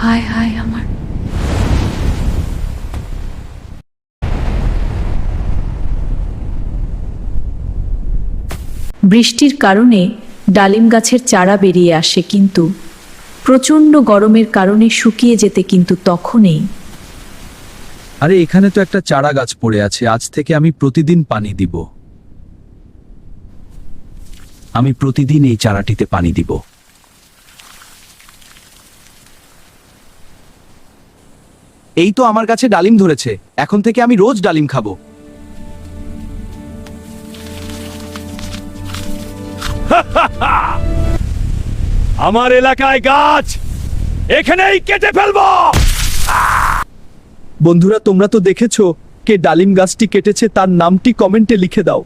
হায় হায় আমার। বৃষ্টির কারণে ডালিম গাছের চারা বেরিয়ে আসে, কিন্তু প্রচণ্ড গরমের কারণে শুকিয়ে যেতে কিন্তু তখনই। আরে এখানে তো একটা চারা গাছ পড়ে আছে, আজ থেকে আমি প্রতিদিন পানি দিব। আমি প্রতিদিন এই চারাটিতে পানি দিব। এই তো আমার কাছে ডালিম ধরেছে, এখন থেকে আমি রোজ ডালিম খাবো। আমার এলাকায় গাছ এখানেই কেটে ফেলবো। বন্ধুরা, তোমরা তো দেখেছো কে ডালিম গাছটি কেটেছে, তার নামটি কমেন্টে লিখে দাও।